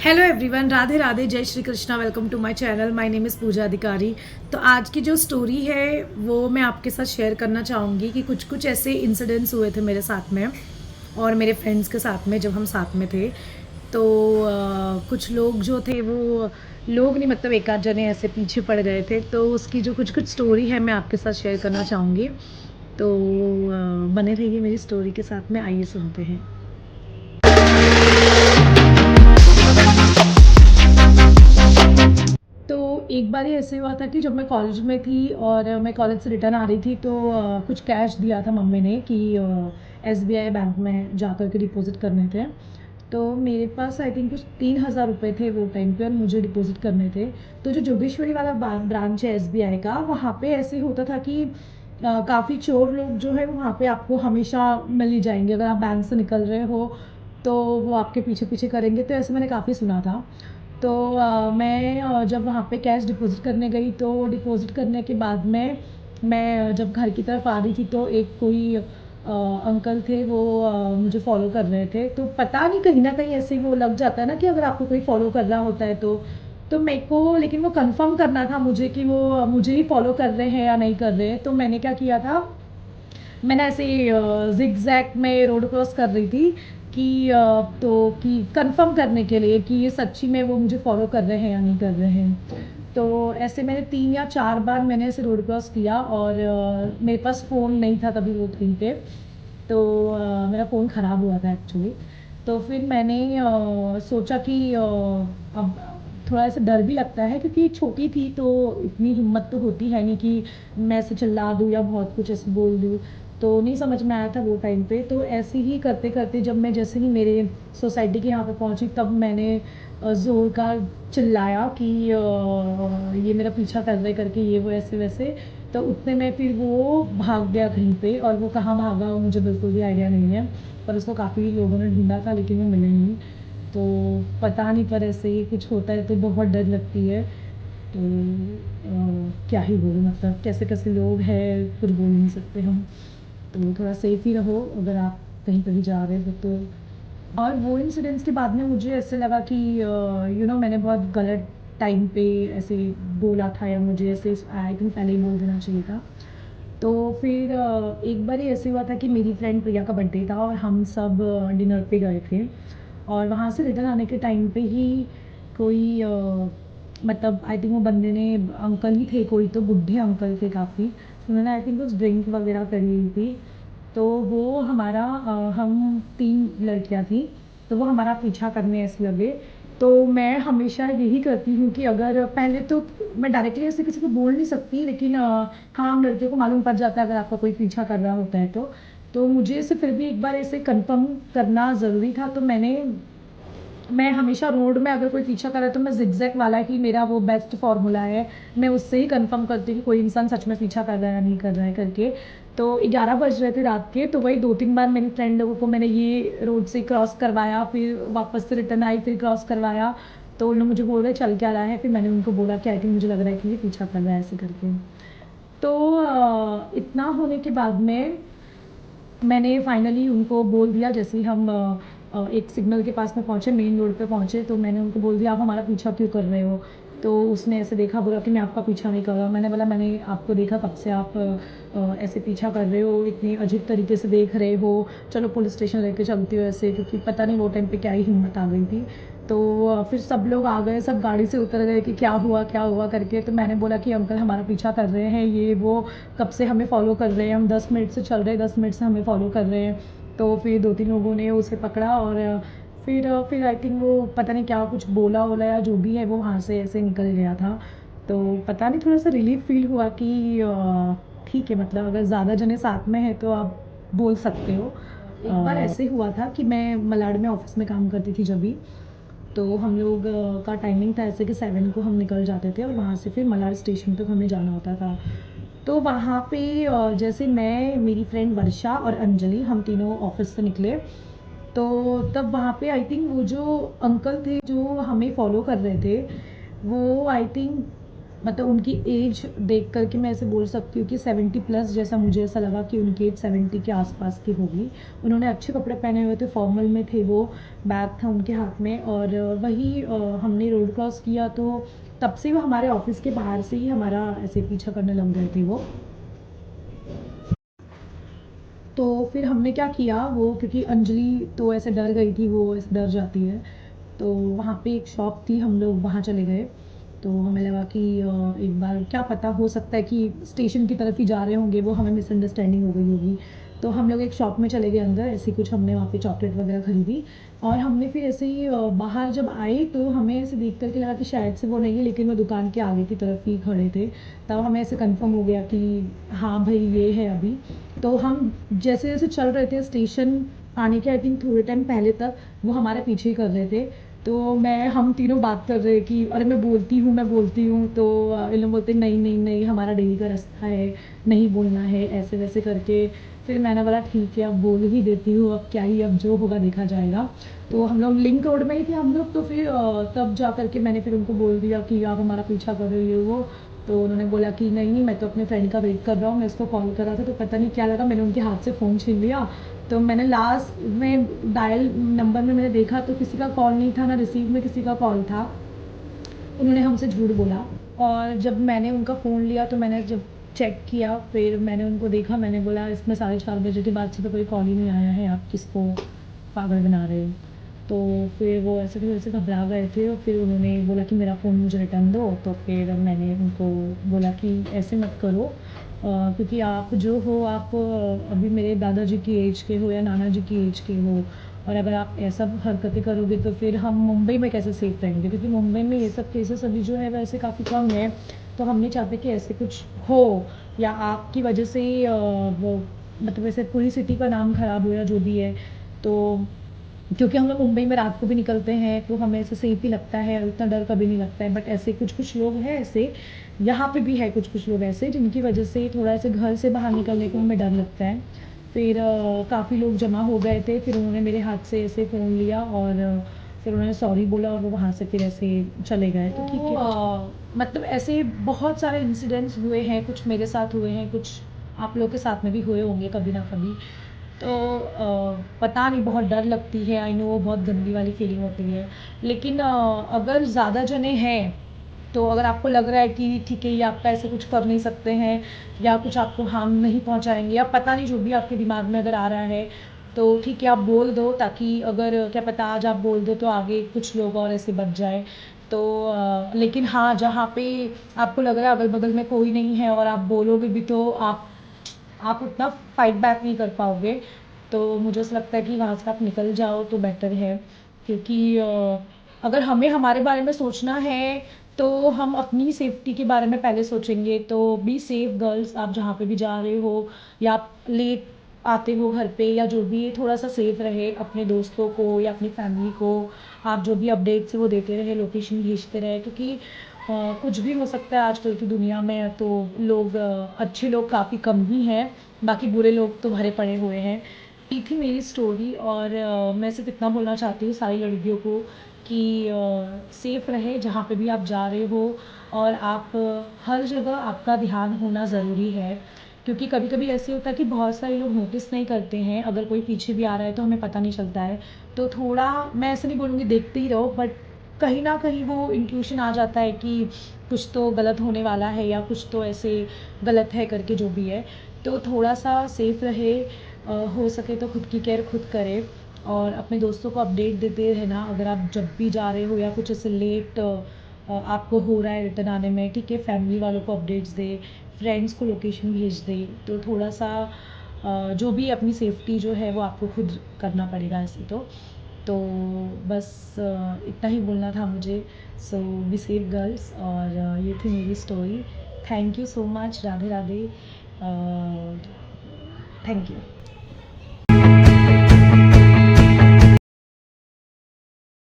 Hello everyone, Radhe Radhe, जय Shri Krishna. Welcome to my channel. My name is Pooja Adhikari. तो आज की जो स्टोरी है वो मैं आपके साथ शेयर करना चाहूँगी कि कुछ कुछ ऐसे इंसिडेंट्स हुए थे मेरे साथ में और मेरे फ्रेंड्स के साथ में जब हम साथ में थे। तो कुछ लोग जो थे वो लोग नहीं, मतलब एक आध जने ऐसे पीछे पड़ गए थे। तो उसकी जो कुछ कुछ स्टोरी है मैं आपके साथ शेयर करना चाहूँगी। तो बने रहिए मेरी स्टोरी के साथ में। आइए सुनते हैं। तो एक बार ही ऐसे हुआ था कि जब मैं कॉलेज में थी और मैं कॉलेज से रिटर्न आ रही थी, तो कुछ कैश दिया था मम्मी ने कि एसबीआई बैंक में जा कर के डिपॉज़िट करने थे। तो मेरे पास आई थिंक कुछ 3,000 रुपये थे वो टाइम पे और मुझे डिपॉज़िट करने थे। तो जो जोगेश्वरी वाला ब्रांच है एसबीआई का, वहाँ पे ऐसे होता था कि काफ़ी चोर लोग जो है वहाँ पे आपको हमेशा मिल ही जाएंगे। अगर आप बैंक से निकल रहे हो तो वो आपके पीछे पीछे करेंगे। तो ऐसे मैंने काफ़ी सुना था। तो मैं जब वहाँ पे कैश डिपॉज़िट करने गई, तो डिपॉज़िट करने के बाद में मैं जब घर की तरफ आ रही थी तो एक कोई अंकल थे, वो मुझे फ़ॉलो कर रहे थे। तो पता नहीं, कहीं ना कहीं ऐसे ही वो लग जाता है ना कि अगर आपको कोई फ़ॉलो कर रहा होता है तो मेरे को, लेकिन वो कंफर्म करना था मुझे कि वो मुझे ही फ़ॉलो कर रहे हैं या नहीं कर रहे हैं। तो मैंने क्या किया था, मैंने ऐसे जिग जैग में रोड क्रॉस कर रही थी कि कि कंफर्म करने के लिए कि ये सच्ची में वो मुझे फॉलो कर रहे हैं या नहीं कर रहे हैं। तो ऐसे मैंने 3 या 4 बार मैंने ऐसे रोड क्रॉस किया और मेरे पास फ़ोन नहीं था तभी वो दिन पे। तो मेरा फ़ोन ख़राब हुआ था एक्चुअली। तो फिर मैंने सोचा कि अब थोड़ा ऐसा डर भी लगता है क्योंकि छोटी थी, तो इतनी हिम्मत तो होती है नहीं कि मैं ऐसे चिल्ला दूँ या बहुत कुछ ऐसे बोल दूँ। तो नहीं समझ में आया था वो टाइम पे। तो ऐसे ही करते करते जब मैं जैसे ही मेरे सोसाइटी के यहाँ पे पहुँची, तब मैंने ज़ोर का चिल्लाया कि ये मेरा पीछा कर रहे करके, ये वो ऐसे वैसे। तो उतने में फिर वो भाग गया कहीं पे, और वो कहाँ भागा वो मुझे बिल्कुल भी आइडिया नहीं है। पर उसको काफ़ी लोगों ने ढूंढा था लेकिन वो मिले नहीं। तो पता नहीं, पर ऐसे ही कुछ होता है तो बहुत डर लगती है। तो क्या ही बोलूँ, मतलब कैसे कैसे लोग हैं, कुछ बोल नहीं सकते हम। तो थोड़ा सेफ ही रहो अगर आप कहीं पर भी जा रहे हो तो। और वो इंसिडेंट्स के बाद में मुझे ऐसे लगा कि मैंने बहुत गलत टाइम पे ऐसे बोला था, या मुझे ऐसे आई थिंक पहले ही बोल देना चाहिए था। तो फिर एक बार ही ऐसे हुआ था कि मेरी फ्रेंड प्रिया का बर्थडे था और हम सब डिनर पे गए थे। और वहाँ से रिटर्न आने के टाइम पे ही कोई मतलब आई थिंक वो बंदे ने, अंकल ही थे कोई, तो बुढ़े अंकल थे काफ़ी। उन्होंने आई थिंक कुछ ड्रिंक वगैरह करी हुई थी। तो वो हमारा हम 3 लड़कियाँ थी, तो वो हमारा पीछा करने ऐसे लगे। तो मैं हमेशा यही करती हूँ कि अगर पहले तो मैं डायरेक्टली ऐसे किसी को बोल नहीं सकती, लेकिन हाँ, हम लड़कियों को मालूम पड़ जाता है अगर आपका कोई पीछा कर रहा होता है तो मुझे इसे फिर भी एक बार ऐसे कंफर्म करना ज़रूरी था। तो मैं हमेशा रोड में अगर कोई पीछा कर रहा है तो मैं जिगजैग वाला ही मेरा वो बेस्ट फार्मूला है। मैं उससे ही कंफर्म करती हूँ कि कोई इंसान सच में पीछा कर रहा है या नहीं कर रहा है करके। तो 11 बज रहे थे रात के, तो वही 2-3 बार मेरी फ्रेंड लोगों को मैंने ये रोड से क्रॉस करवाया, फिर वापस से रिटर्न आई, फिर क्रॉस करवाया। तो उन्होंने मुझे बोल रहे चल क्या रहा है, फिर मैंने उनको बोला कि आई थिंक मुझे लग रहा है कि ये पीछा कर रहा है ऐसे करके। तो इतना होने के बाद में मैंने फाइनली उनको बोल दिया, जैसे ही हम एक सिग्नल के पास में पहुँचे, मेन रोड पे पहुँचे, तो मैंने उनको बोल दिया आप हमारा पीछा क्यों कर रहे हो। तो उसने ऐसे देखा, बोला कि मैं आपका पीछा नहीं कर रहा। मैंने बोला मैंने आपको देखा कब से आप ऐसे पीछा कर रहे हो, इतनी अजीब तरीके से देख रहे हो, चलो पुलिस स्टेशन लेके चलती हो ऐसे। क्योंकि पता नहीं वो टाइम पे क्या ही हिम्मत आ गई थी। तो फिर सब लोग आ गए, सब गाड़ी से उतर गए कि क्या हुआ करके। तो मैंने बोला कि अंकल हमारा पीछा कर रहे हैं, ये वो कब से हमें फॉलो कर रहे हैं, हम 10 मिनट से चल रहे हैं, 10 मिनट से हमें फॉलो कर रहे हैं। तो फिर 2-3 लोगों ने उसे पकड़ा और फिर आई थिंक वो पता नहीं क्या कुछ बोला वोला या जो भी है, वो वहाँ से ऐसे निकल गया था। तो पता नहीं, थोड़ा सा रिलीफ फील हुआ कि ठीक है, मतलब अगर ज़्यादा जने साथ में हैं तो आप बोल सकते हो। एक बार ऐसे हुआ था कि मैं मलाड में ऑफिस में काम करती थी जब भी। तो हम लोग का टाइमिंग था ऐसे कि 7 को हम निकल जाते थे और वहाँ से फिर मलाड स्टेशन तक हमें जाना होता था। तो वहाँ पे जैसे मैं, मेरी फ्रेंड वर्षा और अंजलि, हम तीनों ऑफिस से निकले। तो तब वहाँ पे आई थिंक वो जो अंकल थे जो हमें फॉलो कर रहे थे, वो आई थिंक मतलब उनकी एज देख कर के मैं ऐसे बोल सकती हूँ कि 70 प्लस, जैसा मुझे ऐसा लगा कि उनकी एज 70 के आसपास की होगी। उन्होंने अच्छे कपड़े पहने हुए थे, फॉर्मल में थे वो, बैग था उनके हाथ में, और वही हमने रोड क्रॉस किया तो तब से वो हमारे ऑफिस के बाहर से ही हमारा ऐसे पीछा करने लग गए थे वो। तो फिर हमने क्या किया, वो क्योंकि अंजलि तो ऐसे डर गई थी, वो ऐसे डर जाती है, तो वहाँ पे एक शॉप थी, हम लोग वहाँ चले गए। तो हमें लगा कि एक बार क्या पता, हो सकता है कि स्टेशन की तरफ ही जा रहे होंगे वो, हमें मिसअंडरस्टैंडिंग हो गई होगी। तो हम लोग एक शॉप में चले गए अंदर, ऐसी कुछ हमने वहाँ पे चॉकलेट वगैरह खरीदी। और हमने फिर ऐसे ही बाहर जब आए तो हमें ऐसे देख कर के लगा कि शायद से वो नहीं है, लेकिन वो दुकान के आगे की तरफ ही खड़े थे। तब हमें ऐसे कंफर्म हो गया कि हाँ भाई ये है अभी। तो हम जैसे जैसे चल रहे थे स्टेशन आने के आई थिंक थोड़े टाइम पहले तक वो हमारे पीछे ही कर रहे थे। तो हम तीनों बात कर रहे कि अरे मैं बोलती हूँ, तो इन लोग बोलते नहीं नहीं नहीं, हमारा डेली का रास्ता है, नहीं बोलना है, ऐसे वैसे करके। फिर मैंने बोला ठीक है, अब बोल ही देती हूँ, अब क्या ही, अब जो होगा देखा जाएगा। तो हम लोग लिंक रोड में ही थे हम लोग, तो फिर तब जा करके मैंने फिर उनको बोल दिया कि आप हमारा पीछा कर रही हो वो। तो उन्होंने बोला कि नहीं, मैं तो अपने फ्रेंड का वेट कर रहा हूँ, मैं उसको कॉल कर रहा था, तो पता नहीं क्या लगा, मैंने उनके हाथ से फ़ोन छीन लिया। तो मैंने लास्ट में डायल नंबर में मैंने देखा तो किसी का कॉल नहीं था, ना रिसीव में किसी का कॉल था। उन्होंने हमसे झूठ बोला। और जब मैंने उनका फ़ोन लिया तो मैंने जब चेक किया, फिर मैंने उनको देखा, मैंने बोला इसमें 4:30 बजे के बाद से तो कोई कॉल ही नहीं आया है, आप किसको पागल बना रहे हो। तो फिर वो ऐसे थोड़े से घबरा गए थे, और फिर उन्होंने बोला कि मेरा फ़ोन मुझे रिटर्न दो। तो फिर मैंने उनको बोला कि ऐसे मत करो, क्योंकि आप जो हो, आप अभी मेरे दादाजी की एज के हो या नाना जी की एज के हो, और अगर आप ऐसा हरकतें करोगे तो फिर हम मुंबई में कैसे सेफ रहेंगे, क्योंकि मुंबई में ये सब केसेस अभी जो है वैसे काफ़ी कम है। तो हम नहीं चाहते कि ऐसे कुछ हो, या आपकी वजह से वो मतलब ऐसे पूरी सिटी का नाम ख़राब हो या जो भी है। तो क्योंकि हम लोग मुंबई में रात को भी निकलते हैं तो हमें ऐसे सेफ ही लगता है, उतना डर कभी नहीं लगता है। बट ऐसे कुछ कुछ लोग हैं ऐसे, यहाँ पे भी है कुछ कुछ लोग ऐसे, जिनकी वजह से थोड़ा ऐसे घर से बाहर निकलने को हमें डर लगता है। फिर काफ़ी लोग जमा हो गए थे, फिर उन्होंने मेरे हाथ से ऐसे फ़ोन लिया, और फिर उन्होंने सॉरी बोला, और वो वहाँ से फिर ऐसे चले गए। तो ठीक है, मतलब ऐसे बहुत सारे इंसिडेंट्स हुए हैं, कुछ मेरे साथ हुए हैं, कुछ आप लोग के साथ में भी हुए होंगे कभी ना कभी। तो पता नहीं, बहुत डर लगती है, आई नो वो बहुत गंदी वाली फीलिंग होती है। लेकिन अगर ज़्यादा जने हैं, तो अगर आपको लग रहा है कि ठीक है ये आपका ऐसे कुछ कर नहीं सकते हैं, या कुछ आपको हार्म नहीं पहुंचाएंगे, या पता नहीं जो भी आपके दिमाग में अगर आ रहा है, तो ठीक है आप बोल दो, ताकि अगर क्या पता आज आप बोल दो तो आगे कुछ लोग और ऐसे बच जाए। तो लेकिन हाँ, जहाँ पे आपको लग रहा है अगल बगल में कोई नहीं है और आप बोलोगे भी तो आप उतना फाइट बैक नहीं कर पाओगे। तो मुझे ऐसा लगता है कि वहाँ से आप निकल जाओ तो बेटर है। क्योंकि अगर हमें हमारे बारे में सोचना है तो हम अपनी सेफ्टी के बारे में पहले सोचेंगे। तो बी सेफ गर्ल्स, आप जहाँ पे भी जा रहे हो, या आप लेट आते हो घर पे, या जो भी, थोड़ा सा सेफ रहे अपने दोस्तों को या अपनी फैमिली को। आप जो भी अपडेट्स है वो देते रहे, लोकेशन भेजते रहे, क्योंकि कुछ भी हो सकता है आजकल की दुनिया में। तो लोग अच्छे लोग काफ़ी कम ही हैं, बाकी बुरे लोग तो भरे पड़े हुए हैं। ये थी मेरी स्टोरी, और मैं सिर्फ इतना बोलना चाहती हूँ सारी लड़कियों को कि सेफ रहे जहाँ पे भी आप जा रहे हो, और आप हर जगह आपका ध्यान होना ज़रूरी है। क्योंकि कभी कभी ऐसे होता है कि बहुत सारे लोग नोटिस नहीं करते हैं, अगर कोई पीछे भी आ रहा है तो हमें पता नहीं चलता है। तो थोड़ा, मैं ऐसे नहीं बोलूँगी देखते ही रहो, बट कहीं ना कहीं वो इंट्यूशन आ जाता है कि कुछ तो गलत होने वाला है, या कुछ तो ऐसे गलत है करके, जो भी है। तो थोड़ा सा सेफ रहे, हो सके तो खुद की केयर खुद करें, और अपने दोस्तों को अपडेट देते रहना अगर आप जब भी जा रहे हो, या कुछ ऐसे लेट आपको हो रहा है रिटर्न आने में, ठीक है, फैमिली वालों को अपडेट्स दे, फ्रेंड्स को लोकेशन भेज दे। तो थोड़ा सा जो भी अपनी सेफ्टी जो है वो आपको खुद करना पड़ेगा ऐसे। तो बस इतना ही बोलना था मुझे। सो बी सेफ गर्ल्स, और ये थी मेरी story. Thank you so much, Radhe Radhe, thank you.